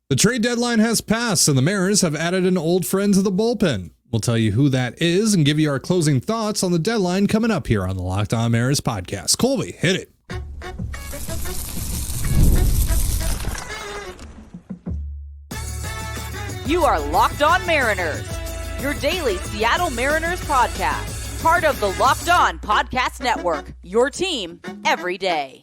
The trade deadline has passed, and the Mariners have added an old friend to the bullpen. We'll tell you who that is and give you our closing thoughts on the deadline coming up here on the Locked On Mariners podcast. Colby, hit it. You are Locked On Mariners, your daily Seattle Mariners podcast. Part of the Locked On Podcast Network, your team every day.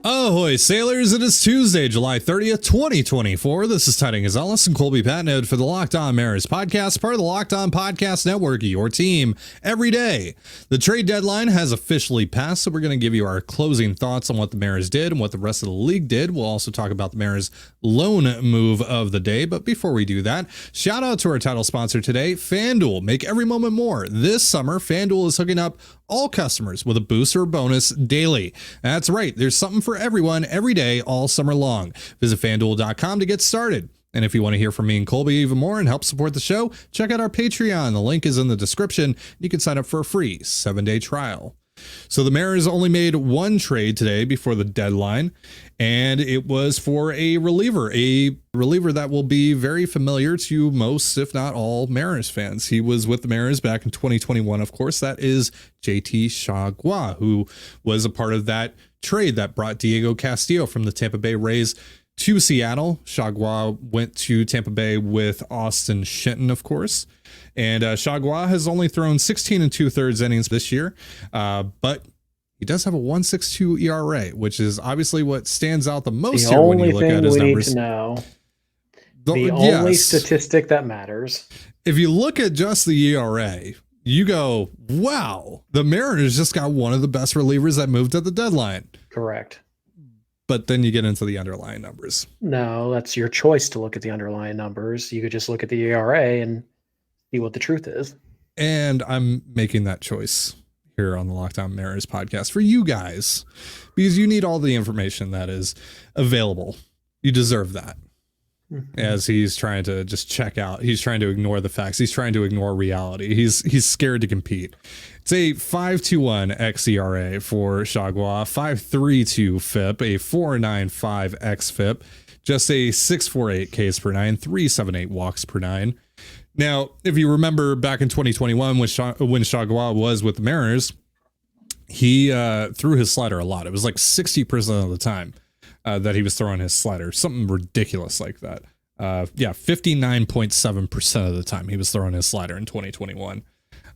Ahoy, sailors. It is Tuesday, July 30th, 2024. This is Tidy Gonzalez and Colby Patnode for the Locked On Mariners podcast, part of the Locked On Podcast Network, your team every day. The trade deadline has officially passed, so we're going to give you our closing thoughts on what the Mariners did and what the rest of the league did. We'll also talk about the Mariners' loan move of the day. But before we do that, shout out to our title sponsor today, FanDuel. Make every moment more. This summer, FanDuel is hooking up all customers with a booster bonus daily. That's right. There's something for everyone every day all summer long. Visit FanDuel.com to get started. And if you want to hear from me and Colby even more and help support the show, check out our Patreon. The link is in the description. You can sign up for a free 7-day trial. So the Mariners only made one trade today before the deadline, and it was for a reliever that will be very familiar to most, if not all, Mariners fans. He was with the Mariners back in 2021, of course. That is JT Chargois, who was a part of that trade that brought Diego Castillo from the Tampa Bay Rays to Seattle. Chargois went to Tampa Bay with Austin Shenton, of course. And Chargois has only thrown 16 2/3 innings this year, but he does have a 1.62 ERA, which is obviously what stands out the most here when you look at his numbers. Need to know. The only statistic that matters. If you look at just the ERA, you go, wow, the Mariners just got one of the best relievers that moved at the deadline. Correct. But then you get into the underlying numbers. No, that's your choice to look at the underlying numbers. You could just look at the ERA and see what the truth is. And I'm making that choice here on the Locked On Mariners podcast for you guys, because you need all the information that is available. You deserve that. As he's trying to just check out. He's trying to ignore the facts. He's trying to ignore reality. He's scared to compete. It's a 5.21 xERA for Chargois, 5.32 FIP, a 4.95 xFIP, just a 6.48 Ks per nine, 3.78 walks per nine. Now, if you remember back in 2021 when Chargois was with the Mariners, he threw his slider a lot. It was like 60% of the time that he was throwing his slider, something ridiculous like that. 59.7% of the time he was throwing his slider in 2021.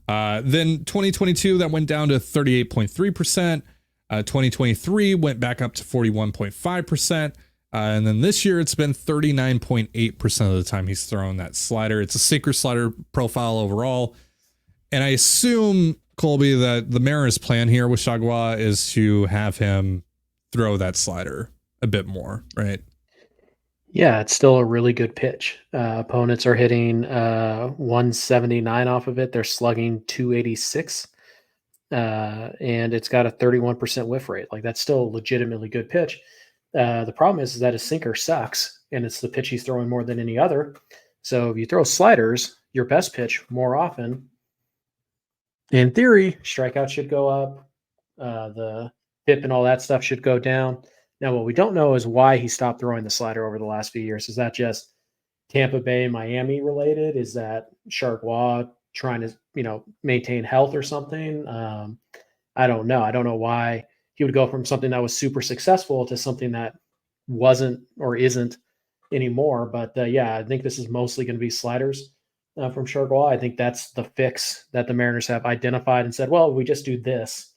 Then 2022, that went down to 38.3%. 2023 went back up to 41.5%. And then this year, it's been 39.8% of the time he's thrown that slider. It's a sinker slider profile overall. And I assume, Colby, that the Mariners' plan here with Chargois is to have him throw that slider a bit more, right? Yeah, it's still a really good pitch. Opponents are hitting 179 off of it. They're slugging 286. And it's got a 31% whiff rate. Like, that's still a legitimately good pitch. The problem is that his sinker sucks, and it's the pitch he's throwing more than any other. So if you throw sliders, your best pitch more often, in theory, strikeouts should go up. The FIP and all that stuff should go down. Now, what we don't know is why he stopped throwing the slider over the last few years. Is that just Tampa Bay, Miami related? Is that Chargois trying to, maintain health or something? I don't know. I don't know why he would go from something that was super successful to something that wasn't or isn't anymore. But I think this is mostly going to be sliders from Chargois. I think that's the fix that the Mariners have identified and said, well, if we just do this,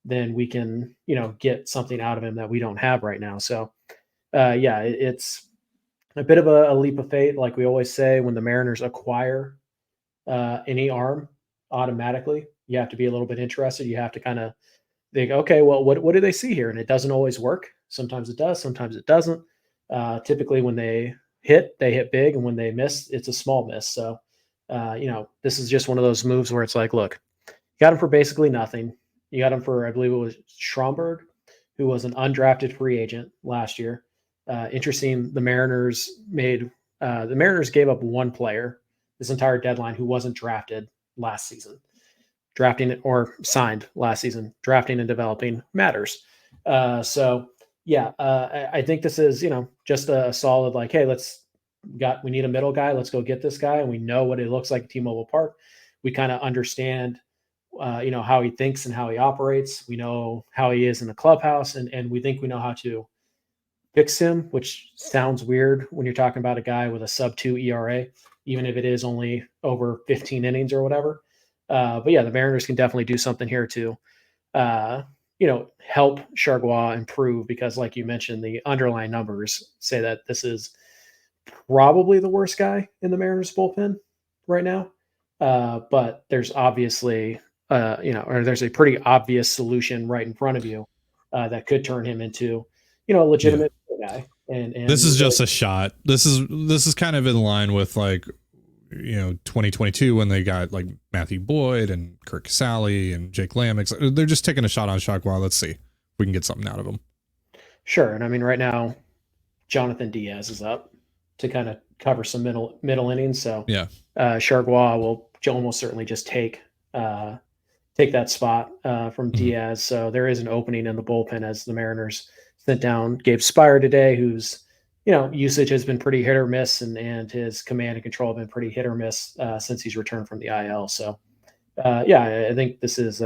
then we can, get something out of him that we don't have right now. So it's a bit of a leap of faith. Like we always say, when the Mariners acquire any arm automatically, you have to be a little bit interested. You have to kind of think, okay, well, what do they see here? And it doesn't always work. Sometimes it does, sometimes it doesn't. Typically when they hit big, and when they miss, it's a small miss. So, this is just one of those moves where it's like, look, you got him for basically nothing. You got him for, I believe it was Stromberg, who was an undrafted free agent last year. Interesting. The Mariners gave up one player this entire deadline who wasn't drafted last season. Drafting or signed last season. Drafting and developing matters. I think this is, just a solid, like, hey, let's we need a middle guy. Let's go get this guy. And we know what it looks like at T-Mobile Park. We kind of understand, how he thinks and how he operates. We know how he is in the clubhouse, and we think we know how to fix him, which sounds weird when you're talking about a guy with a sub-2 ERA, even if it is only over 15 innings or whatever. But yeah, the Mariners can definitely do something here to, help Chargois improve, because like you mentioned, the underlying numbers say that this is probably the worst guy in the Mariners bullpen right now. But there's obviously, there's a pretty obvious solution right in front of you that could turn him into, a legitimate guy. And this is just a shot. This is kind of in line with 2022 when they got like Matthew Boyd and Kirk Casale and Jake Lamb. They're just taking a shot on Chargois. Let's see if we can get something out of him. Sure. And I mean, right now, Jonathan Diaz is up to kind of cover some middle innings. So yeah, Chargois will almost certainly just take that spot from Diaz. So there is an opening in the bullpen as the Mariners sent down Gabe Spire today, whose usage has been pretty hit or miss, and his command and control have been pretty hit or miss since he's returned from the IL. So I think this is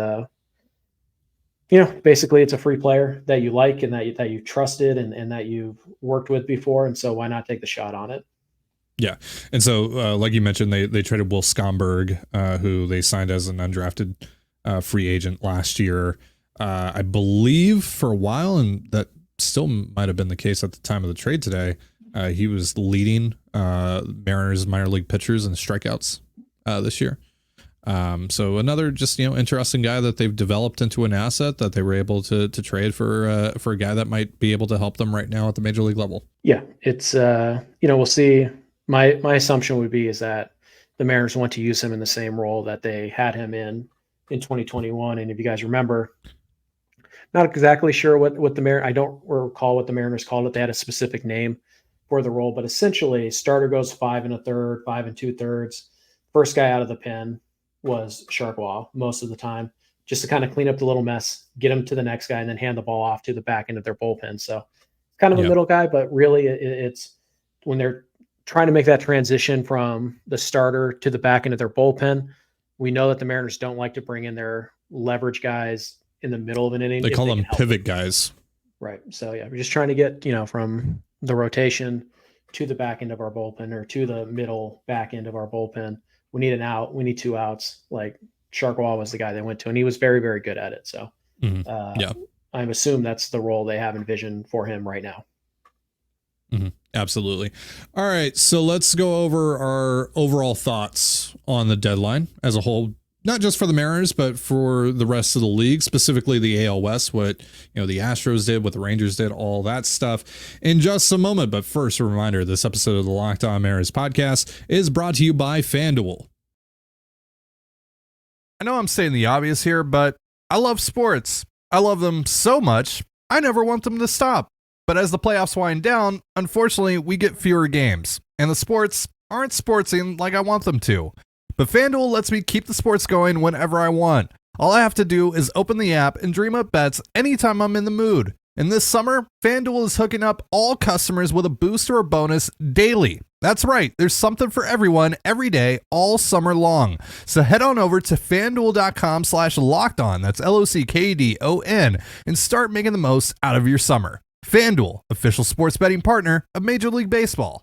basically it's a free player that you like and that you trusted and that you've worked with before, and so why not take the shot on it? Yeah. And so, like you mentioned, they traded Will Skomberg, who they signed as an undrafted free agent last year, I believe, for a while, and that still might have been the case at the time of the trade today. He was leading Mariners minor league pitchers in strikeouts this year. So another just interesting guy that they've developed into an asset that they were able to trade for a guy that might be able to help them right now at the major league level. Yeah, it's we'll see. My assumption would be is that the Mariners want to use him in the same role that they had him in 2021. And if you guys remember, not exactly sure what the Mariners, I don't recall what the Mariners called it. They had a specific name for the role, but essentially starter goes 5 1/3, 5 2/3. First guy out of the pen was Chargois most of the time, just to kind of clean up the little mess, get him to the next guy, and then hand the ball off to the back end of their bullpen. So kind of a middle guy, but really it's when they're trying to make that transition from the starter to the back end of their bullpen. We know that the Mariners don't like to bring in their leverage guys in the middle of an inning. They call them pivot guys. Right. So yeah, we're just trying to get, from the rotation to the back end of our bullpen, or to the middle back end of our bullpen. We need an out. We need 2 outs. Like Chargois was the guy they went to, and he was very, very good at it. So I'm assuming that's the role they have envisioned for him right now. Mm-hmm. Absolutely. All right. So let's go over our overall thoughts on the deadline as a whole, not just for the Mariners, but for the rest of the league, specifically the AL West, what, the Astros did, what the Rangers did, all that stuff in just a moment. But first, a reminder, this episode of the Locked On Mariners podcast is brought to you by FanDuel. I know I'm saying the obvious here, but I love sports. I love them so much, I never want them to stop. But as the playoffs wind down, unfortunately, we get fewer games, and the sports aren't sportsing like I want them to. But FanDuel lets me keep the sports going whenever I want. All I have to do is open the app and dream up bets anytime I'm in the mood. And this summer, FanDuel is hooking up all customers with a boost or a bonus daily. That's right, there's something for everyone every day, all summer long. So head on over to FanDuel.com/lockedon, that's LOCKDON, and start making the most out of your summer. FanDuel, official sports betting partner of Major League Baseball.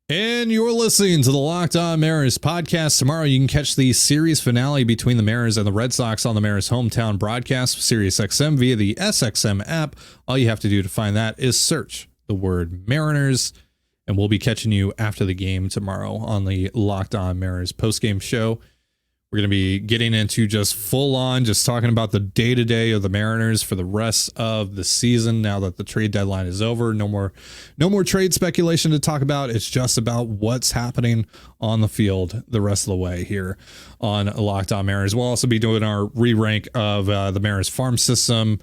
And you're listening to the Locked On Mariners podcast. Tomorrow you can catch the series finale between the Mariners and the Red Sox on the Mariners hometown broadcast, SiriusXM, via the SXM app. All you have to do to find that is search the word Mariners, and we'll be catching you after the game tomorrow on the Locked On Mariners postgame show. We're going to be getting into just full on, just talking about the day-to-day of the Mariners for the rest of the season. Now that the trade deadline is over, no more trade speculation to talk about. It's just about what's happening on the field the rest of the way here on Locked On Mariners. We'll also be doing our re-rank of the Mariners farm system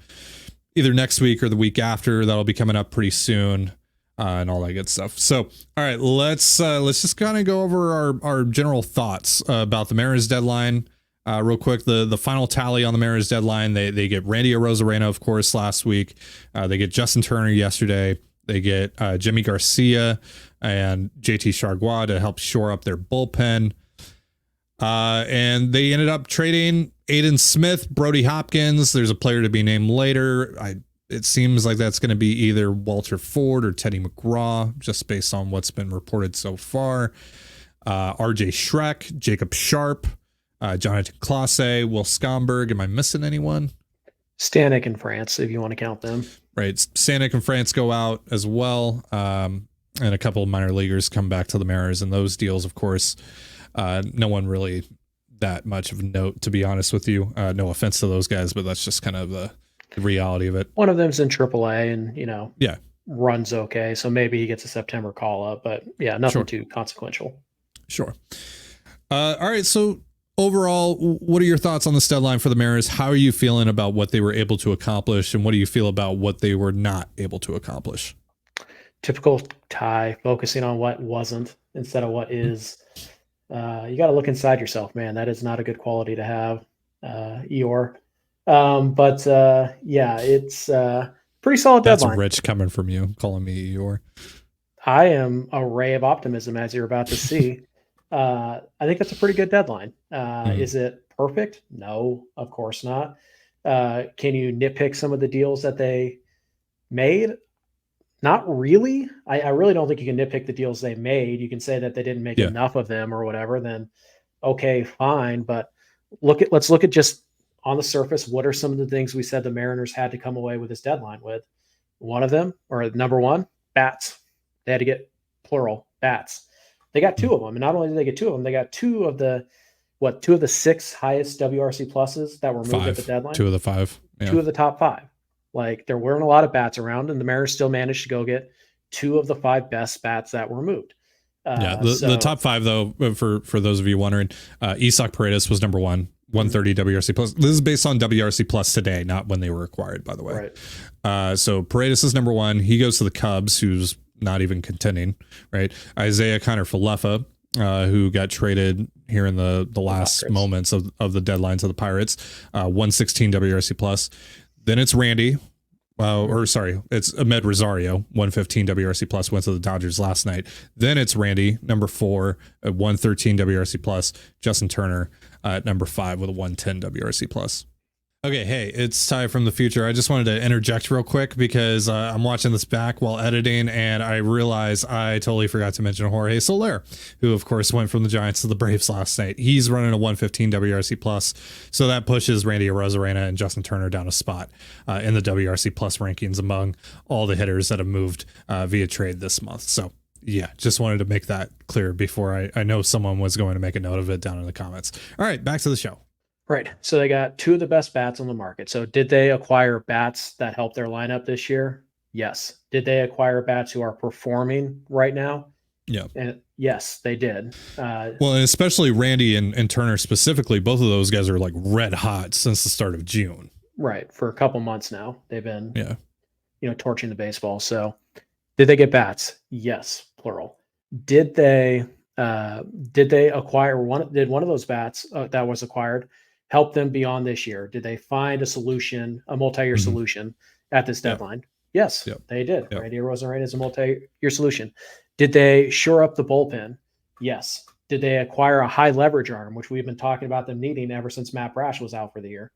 either next week or the week after. That'll be coming up pretty soon. And all that good stuff. So, all right, let's just kind of go over our general thoughts about the Mariners deadline real quick. The final tally on the Mariners deadline, they get Randy Arozarena, of course, last week. They get Justin Turner yesterday. They get Yimi Garcia and JT Chargois to help shore up their bullpen. And they ended up trading Aiden Smith, Brody Hopkins. There's a player to be named later. It seems like that's going to be either Walter Ford or Teddy McGraw, just based on what's been reported so far. RJ Schreck, Jacob Sharp, Jonathan Clase, Will Scomberg. Am I missing anyone? Stanek in France, if you want to count them. Right. Stanek and France go out as well. And a couple of minor leaguers come back to the Mariners. And those deals, of course, no one really that much of a note, to be honest with you. No offense to those guys, but that's just kind of the reality of it. One of them's in AAA and, yeah, runs okay. So maybe he gets a September call up, but yeah, nothing too consequential. Sure. All right. So overall, what are your thoughts on this deadline for the Mariners? How are you feeling about what they were able to accomplish, and what do you feel about what they were not able to accomplish? Typical Ty, focusing on what wasn't instead of what is. You got to look inside yourself, man. That is not a good quality to have, Eeyore. But it's pretty solid deadline. That's rich coming from you, calling me Eeyore. I am a ray of optimism, as you're about to see. I think that's a pretty good deadline. Is it perfect? No, of course not. Can you nitpick some of the deals that they made? Not really. I really don't think you can nitpick the deals they made. You can say that they didn't make enough of them or whatever, then okay, fine. But let's look at just on the surface, what are some of the things we said the Mariners had to come away with this deadline with? One of them, or number one, bats. They had to get plural bats. They got two of them. And not only did they get two of them, they got two of the 6 highest WRC pluses that were moved at the deadline. 2 of the 5. Yeah. 2 of the top 5. Like, there weren't a lot of bats around, and the Mariners still managed to go get 2 of the 5 best bats that were moved. The top 5, though, for those of you wondering, Isak Paredes was number 1, 130 WRC plus. This is based on WRC plus today, not when they were acquired, by the way. Right. So Paredes is number 1. He goes to the Cubs, who's not even contending, right? Isaiah Kiner-Falefa, who got traded here in the last moments of the deadline to the Pirates, 116 WRC plus. Then it's Randy, it's Ahmed Rosario, 115 WRC plus, went to the Dodgers last night. Then it's Randy, number 4, at 113 WRC plus. Justin Turner at number 5 with a 110 WRC plus. Okay, hey, it's Ty from the future. I just wanted to interject real quick because I'm watching this back while editing, and I realize I totally forgot to mention Jorge Soler, who, of course, went from the Giants to the Braves last night. He's running a 115 WRC plus, so that pushes Randy Arozarena and Justin Turner down a spot in the WRC plus rankings among all the hitters that have moved via trade this month. So, yeah, just wanted to make that clear before I know someone was going to make a note of it down in the comments. All right, back to the show. Right. So they got 2 of the best bats on the market. So did they acquire bats that helped their lineup this year? Yes. Did they acquire bats who are performing right now? Yeah. And yes, they did. Well, and especially Randy and Turner specifically, both of those guys are like red hot since the start of June. Right. For a couple months now, they've been, torching the baseball. So did they get bats? Yes. Plural. Did they acquire did one of those bats that was acquired help them beyond this year? Did they find a solution, a multi-year solution at this deadline? Yes, they did. Randy Arozarena is a multi-year solution. Did they shore up the bullpen? Yes. Did they acquire a high leverage arm, which we've been talking about them needing ever since Matt Brash was out for the year?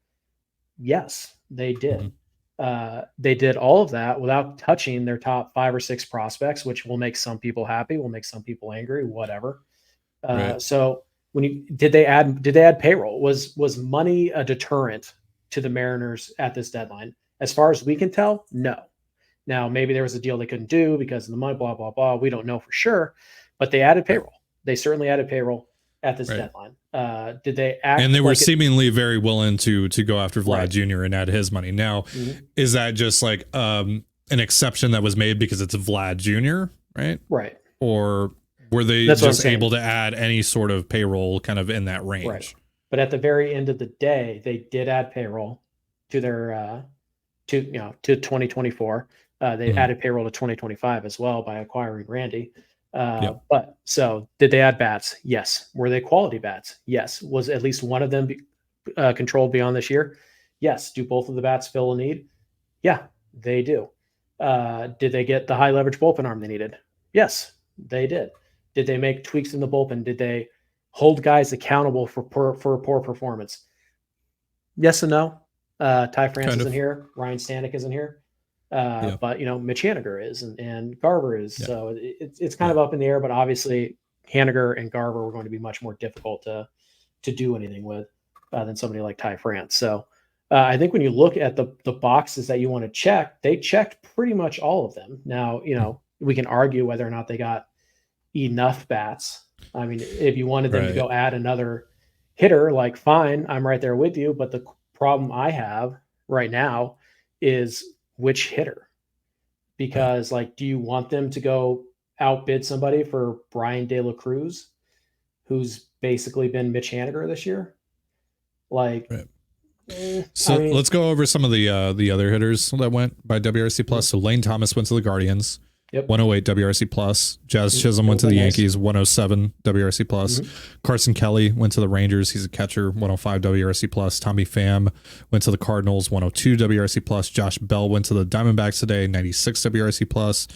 Yes, they did. They did all of that without touching their top 5 or 6 prospects, which will make some people happy, will make some people angry, whatever. So did they add payroll? Was money a deterrent to the Mariners at this deadline? As far as we can tell, no. Now, maybe there was a deal they couldn't do because of the money, blah, blah, blah. We don't know for sure, but they added payroll. They certainly added payroll at this deadline. Did they act? And they were seemingly very willing to go after Vlad Jr. and add his money. Now, is that just like an exception that was made because it's a Vlad Jr., right? Right. Or were they just able to add any sort of payroll kind of in that range? Right. But at the very end of the day, they did add payroll to their to 2024. They added payroll to 2025 as well by acquiring Randy. But so did they add bats? Yes. Were they quality bats? Yes. Was at least one of them controlled beyond this year? Yes. Do both of the bats fill a need? Yeah, they do. Did they get the high leverage bullpen arm they needed? Yes, they did. Did they make tweaks in the bullpen? Did they hold guys accountable for poor performance? Yes and no. Ty France isn't here. Ryan Stanek isn't here. But Mitch Haniger is, and Garver is. Yeah. So it's kind of up in the air. But obviously, Haniger and Garver were going to be much more difficult to do anything with than somebody like Ty France. So I think when you look at the boxes that you want to check, they checked pretty much all of them. Now, we can argue whether or not they got enough bats. I mean, if you wanted them to go add another hitter, like, fine, I'm right there with you. But the problem I have right now is which hitter, because do you want them to go outbid somebody for Brian De La Cruz, who's basically been Mitch Haniger this year? Let's go over some of the other hitters that went by WRC plus. So Lane Thomas went to the Guardians. 108 WRC plus. Jazz Chisholm went to the Yankees, 107 WRC plus. Carson Kelly went to the Rangers. He's a catcher, 105 WRC plus. Tommy Pham went to the Cardinals, 102 WRC plus. Josh Bell went to the Diamondbacks today, 96 WRC plus.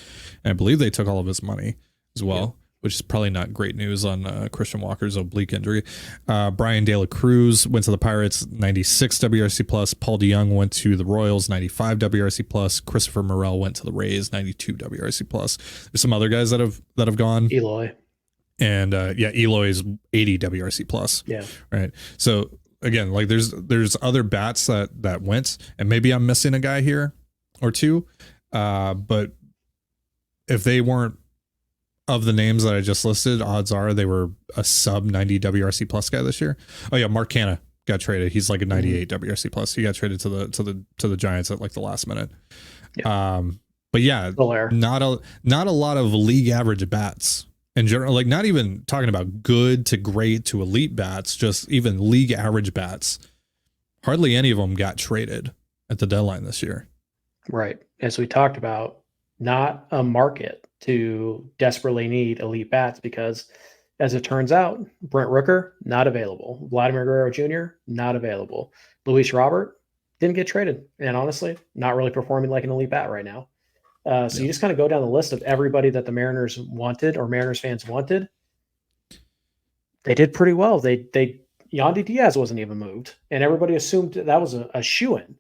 And I believe they took all of his money as well, which is probably not great news on Christian Walker's oblique injury. Brian De La Cruz went to the Pirates, 96 WRC plus. Paul DeYoung went to the Royals, 95 WRC plus. Christopher Morel went to the Rays, 92 WRC plus. There's some other guys that have gone. Eloy. And Eloy is 80 WRC plus. Yeah. Right. So again, there's other bats that went, and maybe I'm missing a guy here or two. But if they weren't of the names that I just listed, odds are they were a sub 90 WRC plus guy this year. Oh yeah, Mark Canha got traded. He's like a 98 WRC plus. He got traded to the Giants at the last minute. Yeah. But yeah, not a lot of league average bats in general. Not even talking about good to great to elite bats, just even league average bats. Hardly any of them got traded at the deadline this year. Right. As we talked about, not a market to desperately need elite bats, because as it turns out, Brent Rooker, not available. Vladimir Guerrero Jr., not available. Luis Robert didn't get traded. And honestly, not really performing like an elite bat right now. You just kind of go down the list of everybody that the Mariners wanted or Mariners fans wanted. They did pretty well. Yandy Diaz wasn't even moved, and everybody assumed that was a shoo-in,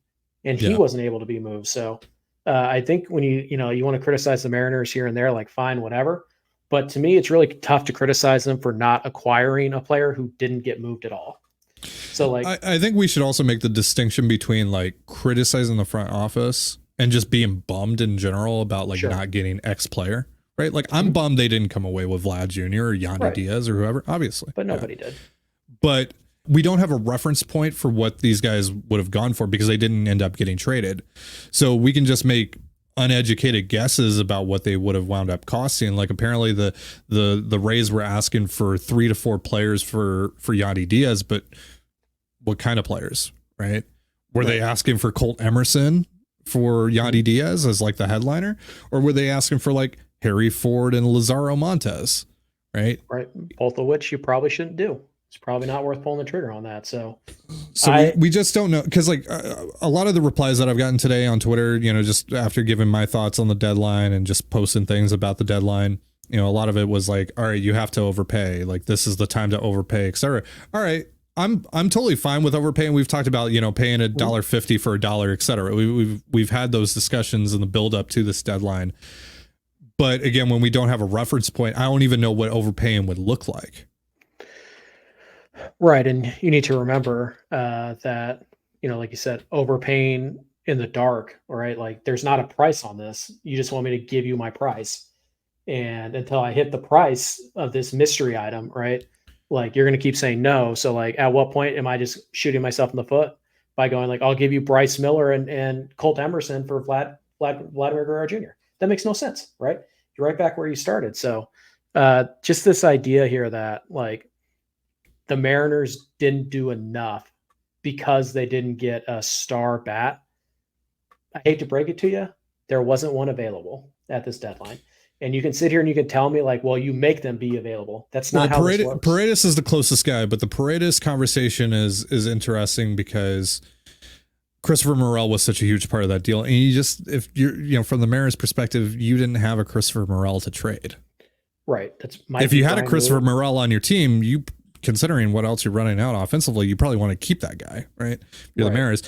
and he wasn't able to be moved. So I think when you want to criticize the Mariners here and there, fine, whatever. But to me, it's really tough to criticize them for not acquiring a player who didn't get moved at all. So I think we should also make the distinction between criticizing the front office and just being bummed in general about not getting X player, right? I'm bummed they didn't come away with Vlad Jr. or Yandy Diaz or whoever, obviously. But nobody did. But we don't have a reference point for what these guys would have gone for because they didn't end up getting traded. So we can just make uneducated guesses about what they would have wound up costing. Apparently the Rays were asking for 3 to 4 players for Yandy Diaz, but what kind of players, right? Were they asking for Colt Emerson for Yandy Diaz as the headliner, or were they asking for Harry Ford and Lazaro Montes, right? Right. Both of which you probably shouldn't do. It's probably not worth pulling the trigger on that. So we just don't know, because a lot of the replies that I've gotten today on Twitter, just after giving my thoughts on the deadline and just posting things about the deadline, a lot of it was all right, you have to overpay. This is the time to overpay, etc. All right. I'm totally fine with overpaying. We've talked about, paying $1.50 for $1, etc. We've had those discussions in the build up to this deadline. But again, when we don't have a reference point, I don't even know what overpaying would look like. Right. And you need to remember that, like you said, overpaying in the dark, right? There's not a price on this. You just want me to give you my price. And until I hit the price of this mystery item, right? You're going to keep saying no. So at what point am I just shooting myself in the foot by going I'll give you Bryce Miller and Colt Emerson for Vladimir Guerrero Jr.? That makes no sense, right? You're right back where you started. So just this idea here that the Mariners didn't do enough because they didn't get a star bat. I hate to break it to you. There wasn't one available at this deadline. And you can sit here and you can tell me well, you make them be available. That's not how this works. Paredes is the closest guy, but the Paredes conversation is interesting because Christopher Morel was such a huge part of that deal. And if you're, from the Mariners' perspective, you didn't have a Christopher Morel to trade. Right. If you had a Christopher Morel on your team, considering what else you're running out offensively, you probably want to keep that guy, right? You're the Mariners.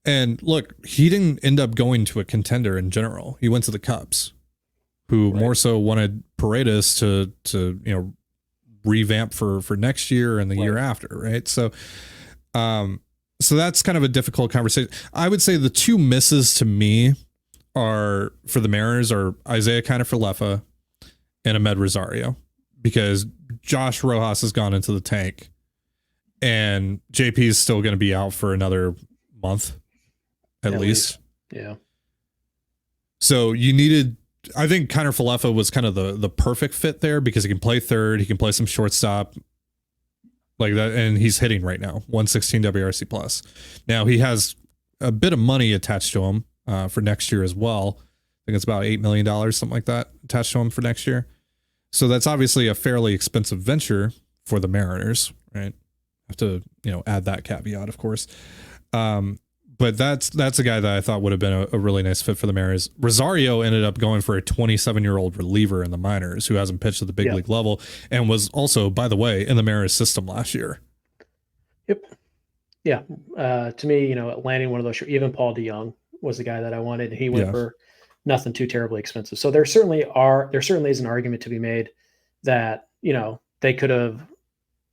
And look, he didn't end up going to a contender in general. He went to the Cubs, who more so wanted Paredes to revamp for next year and the year after, right? So that's kind of a difficult conversation. I would say the two misses to me are for the Mariners are Isaiah Kiner-Falefa and Amed Rosario, because Josh Rojas has gone into the tank and JP is still going to be out for another month at least. Yeah. So I think Kiner-Falefa was kind of the perfect fit there because he can play third, he can play some shortstop like that, and he's hitting right now 116 WRC plus. Now he has a bit of money attached to him for next year as well. I think it's about $8 million, something like that, attached to him for next year. So that's obviously a fairly expensive venture for the Mariners, right? Have to add that caveat, of course. But that's a guy that I thought would have been a really nice fit for the Mariners. Rosario ended up going for a 27-year-old reliever in the minors who hasn't pitched at the big league level and was also, by the way, in the Mariners system last year. Yep. Yeah. To me, landing one of those, even Paul DeYoung was the guy that I wanted, and he went for nothing too terribly expensive. So there certainly is an argument to be made that, they could have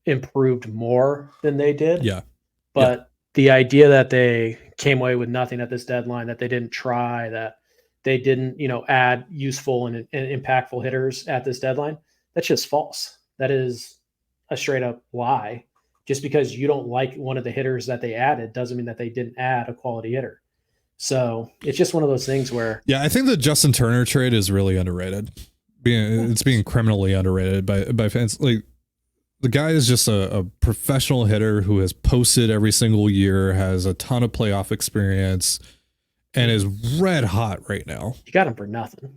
improved more than they did. Yeah. But the idea that they came away with nothing at this deadline, that they didn't try, that they didn't, add useful and impactful hitters at this deadline, that's just false. That is a straight up lie. Just because you don't like one of the hitters that they added doesn't mean that they didn't add a quality hitter. So it's just one of those things where. Yeah, I think the Justin Turner trade is really underrated. It's being criminally underrated by fans. Like, the guy is just a professional hitter who has posted every single year, has a ton of playoff experience, and is red hot right now. You got him for nothing.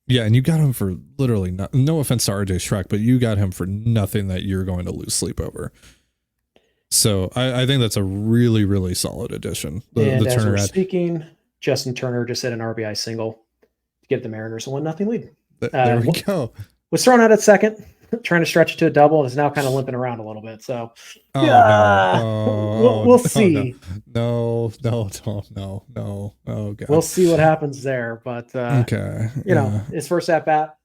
Yeah, and you got him for literally no offense to RJ Shrek, but you got him for nothing that you're going to lose sleep over. So I think that's a really, really solid addition. And as we're speaking, Justin Turner just hit an RBI single to give the Mariners a 1-0 lead. There we go. Was thrown out at second, trying to stretch it to a double, and is now kind of limping around a little bit. So we'll see. No. Oh, God. We'll see what happens there. But okay, his first at bat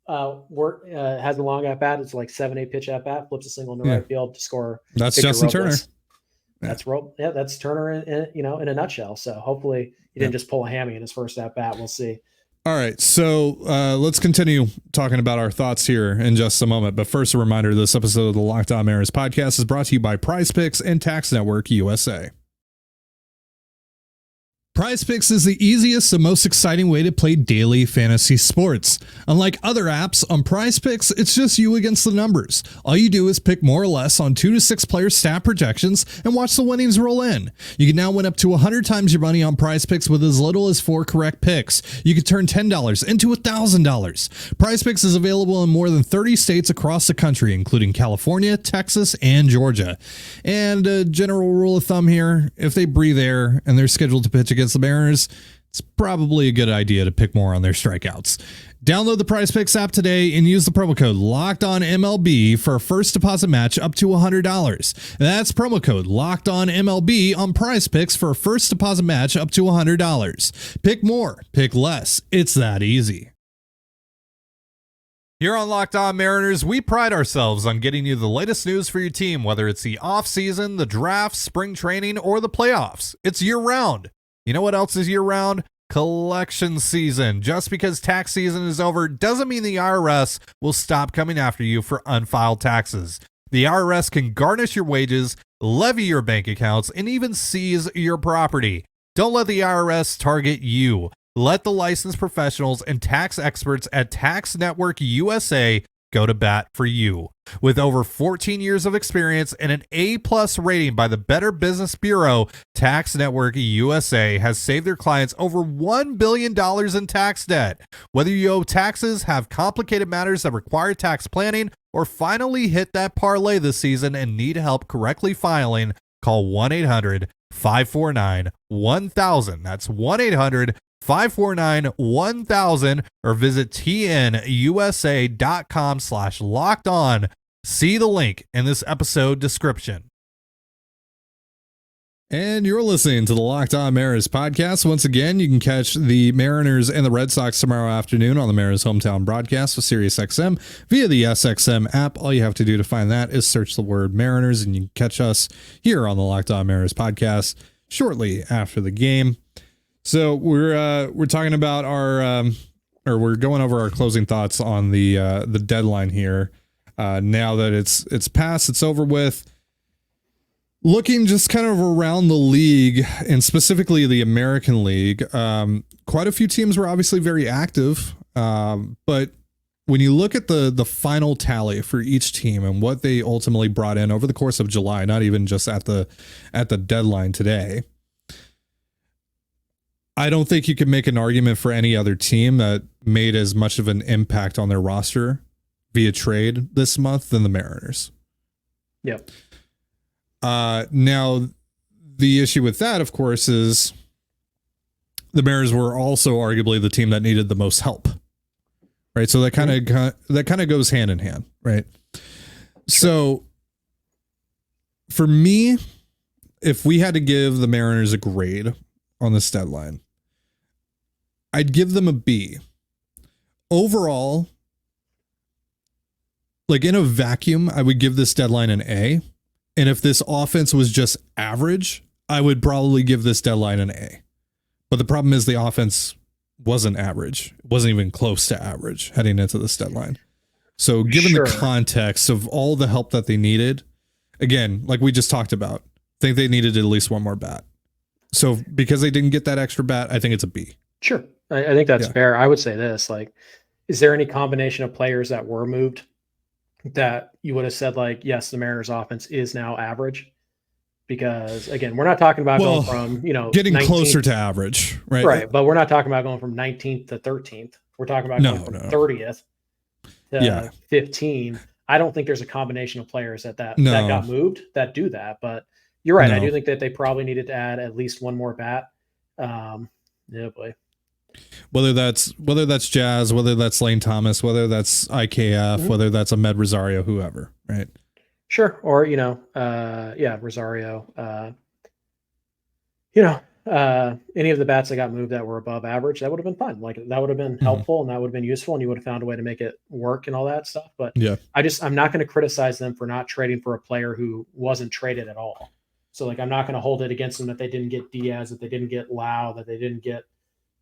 has a long at bat. It's like 7-8 pitch at bat, flips a single in the right field to score. That's Victor Justin Robles. Turner. That's Turner in a nutshell. So hopefully he didn't just pull a hammy in his first at bat. We'll see. All right, so let's continue talking about our thoughts here in just a moment. But first, a reminder, this episode of the Locked On Mariners podcast is brought to you by PrizePicks and Tax Network USA. PrizePicks is the easiest and most exciting way to play daily fantasy sports. Unlike other apps, on PrizePicks, it's just you against the numbers. All you do is pick more or less on 2 to 6 player stat projections and watch the winnings roll in. You can now win up to 100 times your money on PrizePicks with as little as 4 correct picks. You can turn $10 into $1,000. PrizePicks is available in more than 30 states across the country, including California, Texas, and Georgia. And a general rule of thumb here, if they breathe air and they're scheduled to pitch against the Mariners, it's probably a good idea to pick more on their strikeouts. Download the PrizePicks app today and use the promo code LOCKEDONMLB for a first deposit match up to $100. That's promo code LOCKEDONMLB on PrizePicks for a first deposit match up to $100. Pick more, pick less. It's that easy. Here on Locked On Mariners, we pride ourselves on getting you the latest news for your team, whether it's the offseason, the draft, spring training, or the playoffs. It's year-round. You know what else is year-round? Collection season. Just because tax season is over doesn't mean the IRS will stop coming after you for unfiled taxes. The IRS can garnish your wages, levy your bank accounts, and even seize your property. Don't let the IRS target you. Let the licensed professionals and tax experts at Tax Network USA go to bat for you. With over 14 years of experience and an A+ rating by the Better Business Bureau, Tax Network USA has saved their clients over $1 billion in tax debt. Whether you owe taxes, have complicated matters that require tax planning, or finally hit that parlay this season and need help correctly filing, call 1-800 1-800-549-1000. That's 1-800-549-1000, or visit tnusa.com/locked on. See the link in this episode description. And you're listening to the Locked On Mariners podcast. Once again, you can catch the Mariners and the Red Sox tomorrow afternoon on the Mariners hometown broadcast with SiriusXM via the SXM app. All you have to do to find that is search the word Mariners, and you can catch us here on the Locked On Mariners podcast shortly after the game. So we're talking about we're going over our closing thoughts on the deadline here. Now that it's passed, it's over with. Looking just kind of around the league, and specifically the American League, quite a few teams were obviously very active. But when you look at the final tally for each team and what they ultimately brought in over the course of July, not even just at the deadline today, I don't think you could make an argument for any other team that made as much of an impact on their roster via trade this month than the Mariners. Yep. Now, the issue with that, of course, is the Mariners were also arguably the team that needed the most help, right? So that kind of goes hand in hand, right? So for me, if we had to give the Mariners a grade on this deadline, I'd give them a B. Overall, like in a vacuum, I would give this deadline an A. And if this offense was just average, I would probably give this deadline an A. But the problem is the offense wasn't average. It wasn't even close to average heading into this deadline. So given the context of all the help that they needed, again, like we just talked about, I think they needed at least one more bat. So because they didn't get that extra bat, I think it's a B. Sure. I think that's fair. I would say this, like, is there any combination of players that were moved that you would have said, like, yes, the Mariners offense is now average? Because again, we're not talking about going from, getting 19th, closer to average, right? Right. But we're not talking about going from 19th to 13th. We're talking about going from 30th to 15. I don't think there's a combination of players that got moved that do that, but you're right. I do think that they probably needed to add at least one more bat. Yeah, boy. Whether that's Jazz, whether that's Lane Thomas, whether that's IKF, whether that's Ahmed Rosario, whoever, right? Sure. Or, Rosario, any of the bats that got moved that were above average, that would have been fun. Like that would have been helpful and that would have been useful and you would have found a way to make it work and all that stuff. But I'm not going to criticize them for not trading for a player who wasn't traded at all. So like, I'm not going to hold it against them that they didn't get Diaz, that they didn't get Lau, that they didn't get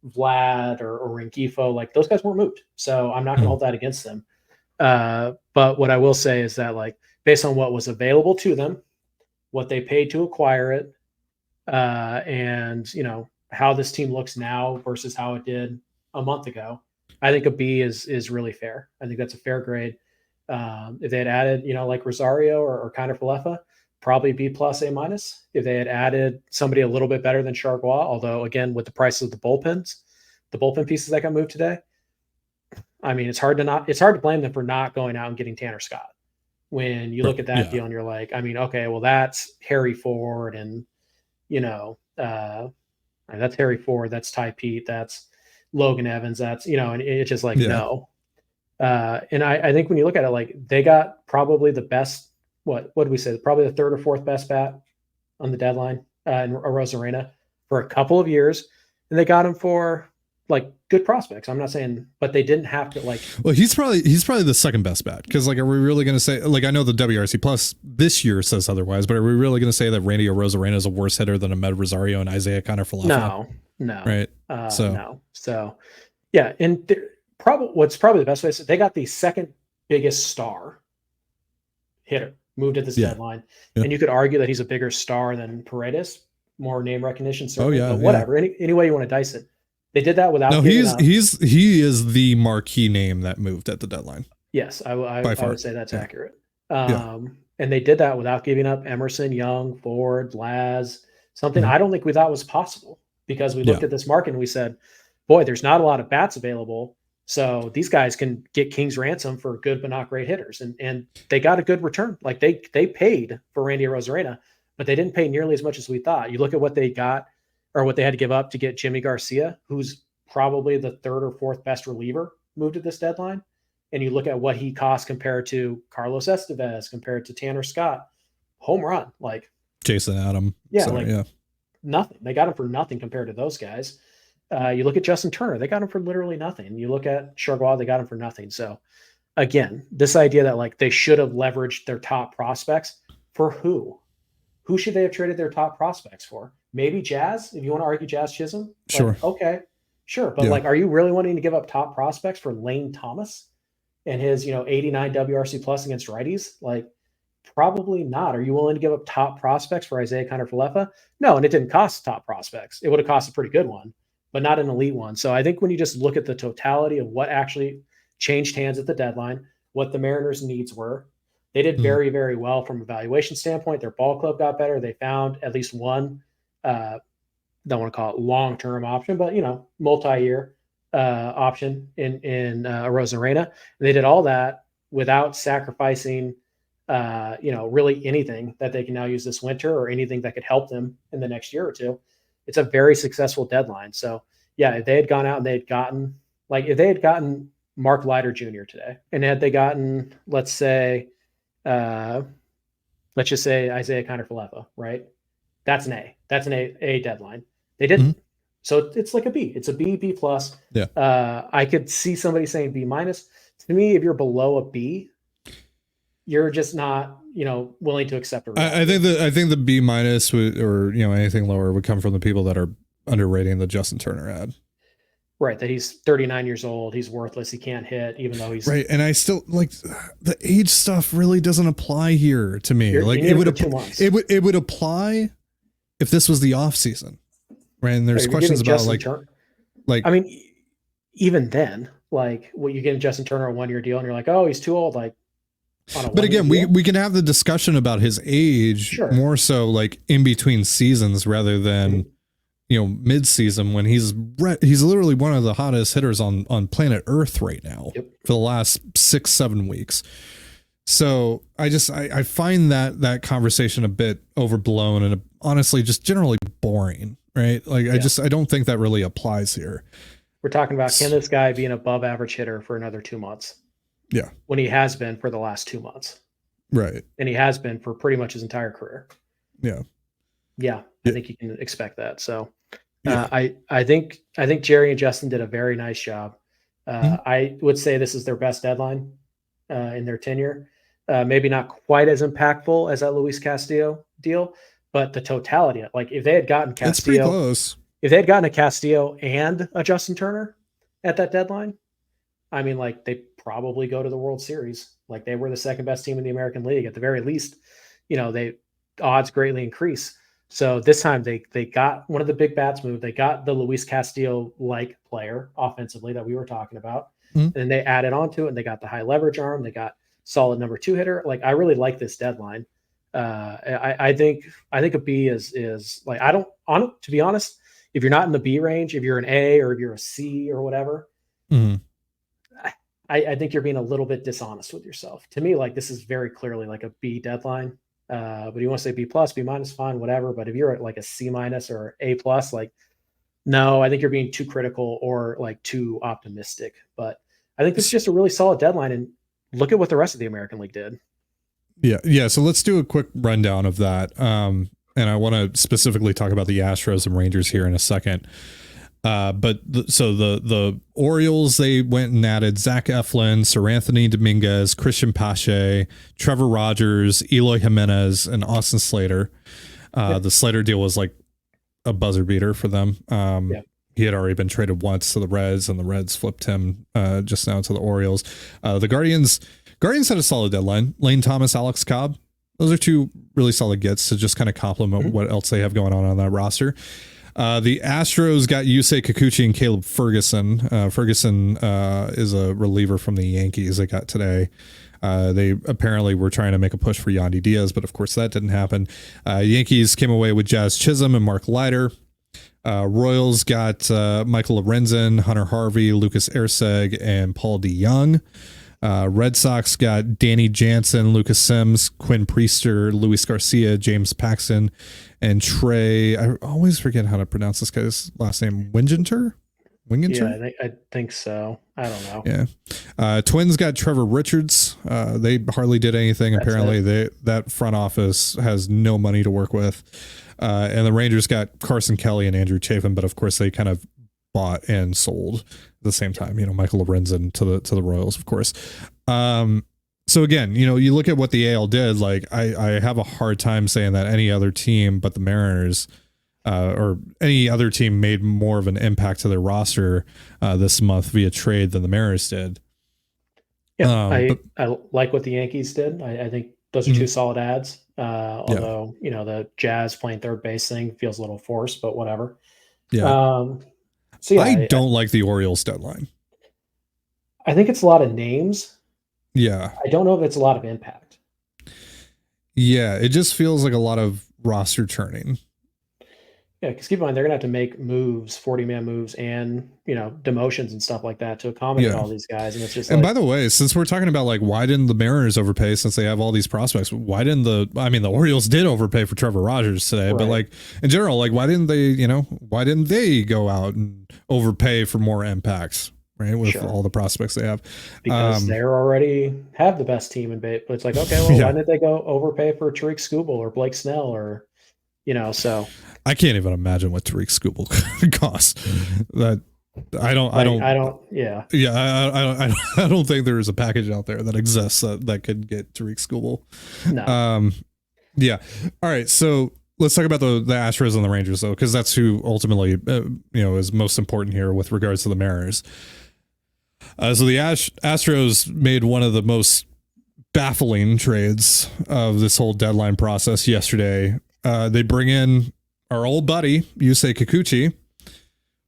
Vlad or Rengifo. Like those guys weren't moved. So I'm not going to hold that against them. But what I will say is that, like, based on what was available to them, what they paid to acquire it, and how this team looks now versus how it did a month ago, I think a B is really fair. I think that's a fair grade. If they had added, like Rosario or Connor Falefa, probably B plus, A minus. If they had added somebody a little bit better than Chargois, although again, with the prices of the bullpen pieces that got moved today, I mean, it's hard to blame them for not going out and getting Tanner Scott. When you look at that deal and you're like, I mean, okay, well, that's Harry Ford and, that's Harry Ford, that's Ty Pete, that's Logan Evans, that's, and it's just like, no. And I think when you look at it, like they got probably the best, what did we say? Probably the third or fourth best bat on the deadline in Arozarena for a couple of years. And they got him for like good prospects. I'm not saying, but they didn't have to like. Well, he's probably the second best bat. Cause like, are we really going to say, like, I know the WRC plus this year says otherwise, but are we really going to say that Randy Arozarena is a worse hitter than Ahmed Rosario and Isaiah Connor Falefa? No. Right. So yeah. And what's probably the best way is they got the second biggest star hitter moved at this deadline. Yeah. And you could argue that he's a bigger star than Paredes, more name recognition. Certainly, but whatever. Any way you want to dice it. They did that without. No, he is the marquee name that moved at the deadline. Yes, I would say that's accurate. And they did that without giving up Emerson, Young, Ford, Laz, something I don't think we thought was possible, because we looked at this market and we said, boy, there's not a lot of bats available. So these guys can get King's ransom for good but not great hitters. And they got a good return. Like they paid for Randy Arozarena, but they didn't pay nearly as much as we thought. You look at what they got or what they had to give up to get Yimi Garcia, who's probably the third or fourth best reliever moved at this deadline. And you look at what he cost compared to Carlos Estevez, compared to Tanner Scott, home run, like Jason Adam. Yeah, nothing. They got him for nothing compared to those guys. You look at Justin Turner, they got him for literally nothing. You look at Chargois, they got him for nothing. So again, this idea that like they should have leveraged their top prospects for who? Who should they have traded their top prospects for? Maybe Jazz, if you want to argue Jazz Chisholm. Sure. Okay. Sure. But like, are you really wanting to give up top prospects for Lane Thomas and his, 89 WRC plus against righties? Like, probably not. Are you willing to give up top prospects for Isaiah Kiner-Falefa? No, and it didn't cost top prospects. It would have cost a pretty good one, but not an elite one. So I think when you just look at the totality of what actually changed hands at the deadline, what the Mariners' needs were, they did very, very well from a valuation standpoint. Their ball club got better. They found at least one, don't want to call it long-term option, but, multi-year option in Arozarena. And they did all that without sacrificing really anything that they can now use this winter or anything that could help them in the next year or two. It's a very successful deadline. So yeah, if they had gone out and if they had gotten Mark Leiter Jr. today, and had they gotten, let's just say Isaiah Kiner-Falefa, right? That's an A. That's an A deadline. They didn't. So it's like a B. It's a B, B plus. Yeah. I could see somebody saying B minus. To me, if you're below a B, you're just not, willing to accept a I think the B minus would, or anything lower would come from the people that are underrating the Justin Turner ad. Right, that he's 39 years old, he's worthless, he can't hit, even though he's right. And I still like the age stuff really doesn't apply here to me. Like it would apply if this was the off season, right? And there's questions about I mean, even then, like what you get Justin Turner a 1-year deal, and you're like, oh, he's too old, like. But again, we can have the discussion about his age more so like in between seasons rather than mid season when he's literally one of the hottest hitters on planet Earth right now for the last 6-7 weeks. So I find that conversation a bit overblown and honestly just generally boring, right? Like I don't think that really applies here. We're talking about, can this guy be an above average hitter for another 2 months? Yeah. When he has been for the last 2 months. Right. And he has been for pretty much his entire career. Yeah. Yeah. I think you can expect that. So I think Jerry and Justin did a very nice job. I would say this is their best deadline in their tenure. Maybe not quite as impactful as that Luis Castillo deal, but the totality, like if they had gotten Castillo, it's pretty close. If they had gotten a Castillo and a Justin Turner at that deadline, I mean, like they probably go to the World Series. Like they were the second best team in the American League. At the very least, they odds greatly increase. So this time they got one of the big bats moved. They got the Luis Castillo-like player offensively that we were talking about. And then they added on to it and they got the high leverage arm. They got solid number 2 hitter. Like I really like this deadline. I think a B is like, to be honest, if you're not in the B range, if you're an A or if you're a C or whatever, I think you're being a little bit dishonest with yourself. To me, like this is very clearly like a B deadline. But you want to say B plus, B minus, fine, whatever. But if you're at like a C minus or A plus, like, no, I think you're being too critical or like too optimistic. But I think this is just a really solid deadline. And look at what the rest of the American League did. Yeah. So let's do a quick rundown of that. And I want to specifically talk about the Astros and Rangers here in a second. So the Orioles, they went and added Zach Eflin, Sir Anthony Dominguez, Christian Pache, Trevor Rogers, Eloy Jimenez, and Austin Slater. The Slater deal was like a buzzer beater for them. He had already been traded once to the Reds, and the Reds flipped him just now to the Orioles. The Guardians had a solid deadline. Lane Thomas, Alex Cobb. Those are 2 really solid gets to just kind of complement what else they have going on that roster. The Astros got Yusei Kikuchi and Caleb Ferguson. Ferguson is a reliever from the Yankees they got today. They apparently were trying to make a push for Yandy Diaz, but of course that didn't happen. Yankees came away with Jazz Chisholm and Mark Leiter. Royals got Michael Lorenzen, Hunter Harvey, Lucas Erceg, and Paul DeYoung. Red Sox got Danny Jansen, Lucas Sims, Quinn Priester, Luis Garcia, James Paxton, and Trey. I always forget how to pronounce this guy's last name. Wingenter? Yeah, I think so. I don't know. Yeah. Twins got Trevor Richards. They hardly did anything. Apparently, that front office has no money to work with. And the Rangers got Carson Kelly and Andrew Chafin, but of course they kind of bought and sold at the same time. Michael Lorenzen to the Royals, of course. So again, you look at what the AL did. Like I have a hard time saying that any other team but the Mariners. Or any other team made more of an impact to their roster this month via trade than the Mariners did. Yeah, I like what the Yankees did. I think those are two solid ads. Although the Jazz playing third base thing feels a little forced, but whatever. Yeah. I don't like the Orioles deadline. I think it's a lot of names. Yeah. I don't know if it's a lot of impact. Yeah, it just feels like a lot of roster churning. Yeah, because keep in mind, they're going to have to make moves, 40-man moves, and, demotions and stuff like that to accommodate all these guys. And it's just by the way, since we're talking about why didn't the Mariners overpay since they have all these prospects? Why didn't the Orioles did overpay for Trevor Rogers today, but in general, why didn't they go out and overpay for more impacts, right? With all the prospects they have. Because they already have the best team in base. But it's like, okay, well, why didn't they go overpay for Tariq Skubal or Blake Snell or, so. I can't even imagine what Tariq Skubal costs. That I don't think there is a package out there that exists that could get Tariq Skubal. No. Yeah. All right. So let's talk about the Astros and the Rangers though, because that's who ultimately is most important here with regards to the Mariners. So the Astros made one of the most baffling trades of this whole deadline process yesterday. They bring in our old buddy, Yusei Kikuchi,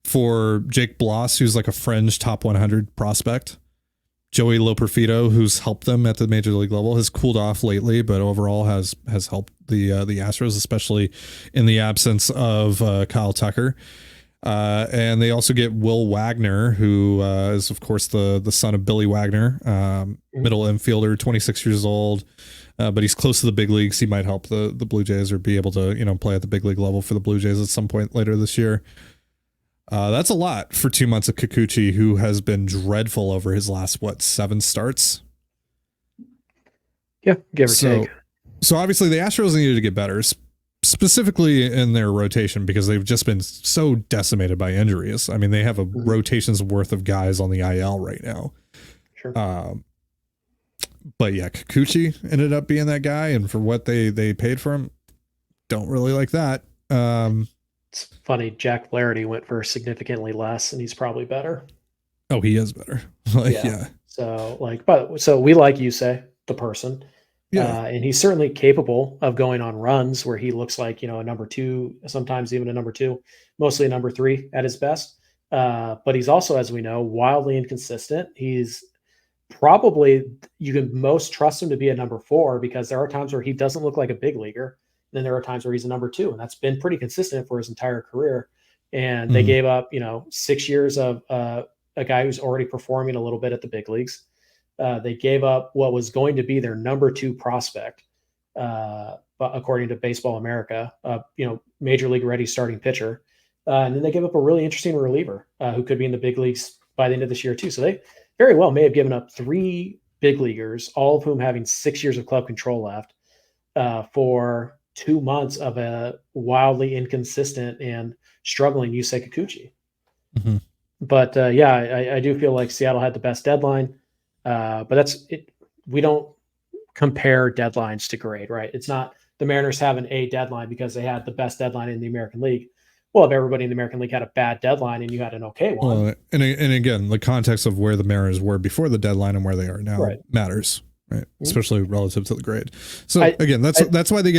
for Jake Bloss, who's like a fringe top 100 prospect. Joey Loperfido, who's helped them at the major league level, has cooled off lately, but overall has helped the Astros, especially in the absence of Kyle Tucker. And they also get Will Wagner, who is, of course, the son of Billy Wagner, middle infielder, 26 years old. But he's close to the big leagues. He might help the Blue Jays or be able to, play at the big league level for the Blue Jays at some point later this year. That's a lot for 2 months of Kikuchi, who has been dreadful over his last, 7 starts? Yeah, give or take. So obviously the Astros needed to get better, specifically in their rotation, because they've just been so decimated by injuries. I mean, they have a rotation's worth of guys on the IL right now. Sure. But yeah, Kikuchi ended up being that guy, and for what they paid for him, don't really like that. It's funny, Jack Flaherty went for significantly less, and he's probably better. Oh, he is better. Yeah. So we like Yusei, the person. Yeah. And he's certainly capable of going on runs where he looks like, a number 2, sometimes even a number 2, mostly a number 3 at his best. But he's also, as we know, wildly inconsistent. He's probably, you can most trust him to be a number 4, because there are times where he doesn't look like a big leaguer. And then there are times where he's a number 2, and that's been pretty consistent for his entire career. And they gave up, 6 years of a guy who's already performing a little bit at the big leagues. They gave up what was going to be their number 2 prospect, but according to Baseball America, major league ready starting pitcher. And then they gave up a really interesting reliever who could be in the big leagues by the end of this year too. So they very well may have given up 3 big leaguers, all of whom having 6 years of club control left, for 2 months of a wildly inconsistent and struggling Yusei Kikuchi. Mm-hmm. But I do feel like Seattle had the best deadline. But that's it. We don't compare deadlines to grade, right? It's not the Mariners have an A deadline because they had the best deadline in the American League. Well, if everybody in the American League had a bad deadline and you had an okay one. Well, and again, the context of where the Mariners were before the deadline and where they are now matters, right? Mm-hmm. Especially relative to the grade. So that's why they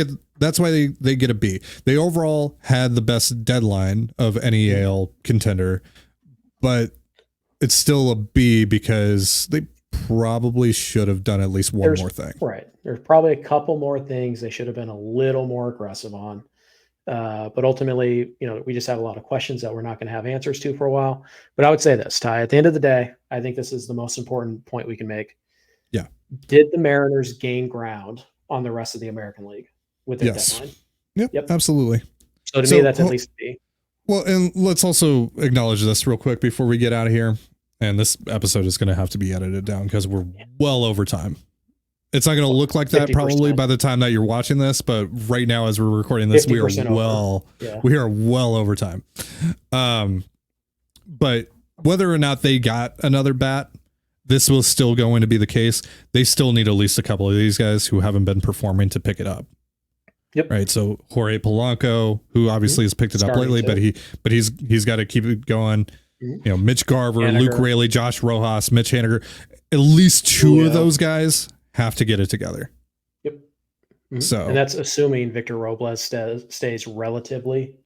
get a B. They overall had the best deadline of any AL contender, but it's still a B because they probably should have done at least one more thing. Right. There's probably a couple more things they should have been a little more aggressive on. But ultimately, we just have a lot of questions that we're not going to have answers to for a while. But I would say this, Ty, at the end of the day, I think this is the most important point we can make. Did the Mariners gain ground on the rest of the American League with their deadline? Yep, absolutely. So to me, that's at least B. Well, and let's also acknowledge this real quick before we get out of here. And this episode is going to have to be edited down because we're well over time. It's not going to look like that 50%. Probably by the time that you're watching this, but right now as we're recording this, we are well over time. But whether or not they got another bat, this was still going to be the case. They still need at least a couple of these guys who haven't been performing to pick it up. Yep. Right. So Jorge Polanco, who obviously has picked it up lately, but he's got to keep it going. You know, Mitch Garver, Haniger. Luke Raley, Josh Rojas, Mitch Haniger, at least two of those guys have to get it together. Yep. Mm-hmm. So, and that's assuming Victor Robles stays relatively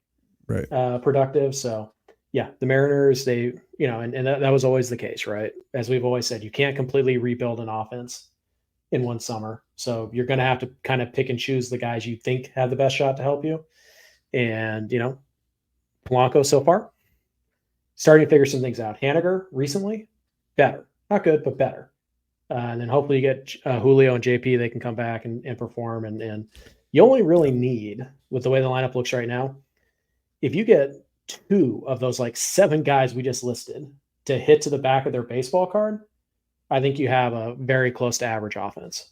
productive. So yeah, the Mariners, they, you know, and that was always the case, right? As we've always said, you can't completely rebuild an offense in one summer. So you're going to have to kind of pick and choose the guys you think have the best shot to help you. And, you know, Polanco so far, starting to figure some things out. Haniger recently, better. Not good, but better. And then hopefully you get Julio and JP, they can come back and perform. And you only really need, with the way the lineup looks right now, if you get two of those like 7 guys we just listed to hit to the back of their baseball card, I think you have a very close to average offense.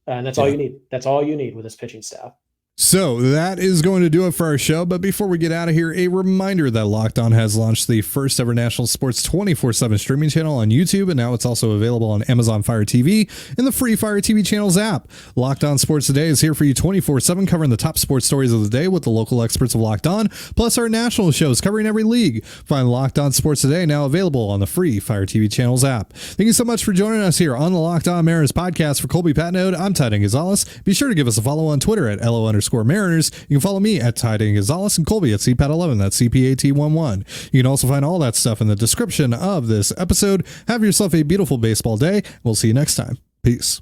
And that's all you need. That's all you need with this pitching staff. So that is going to do it for our show. But before we get out of here, a reminder that Locked On has launched the first ever national sports 24/7 streaming channel on YouTube. And now it's also available on Amazon Fire TV and the free Fire TV channels app. Locked On Sports Today is here for you 24/7, covering the top sports stories of the day with the local experts of Locked On, plus our national shows covering every league. Find Locked On Sports Today now available on the free Fire TV channels app. Thank you so much for joining us here on the Locked On Mariners podcast. For Colby Patnode, I'm Titan Gonzalez. Be sure to give us a follow on Twitter at LO_Mariners. You can follow me at Titan Gonzalez and Colby at CPAT11. That's CPAT11. You can also find all that stuff in the description of this episode. Have yourself a beautiful baseball day. We'll see you next time. Peace.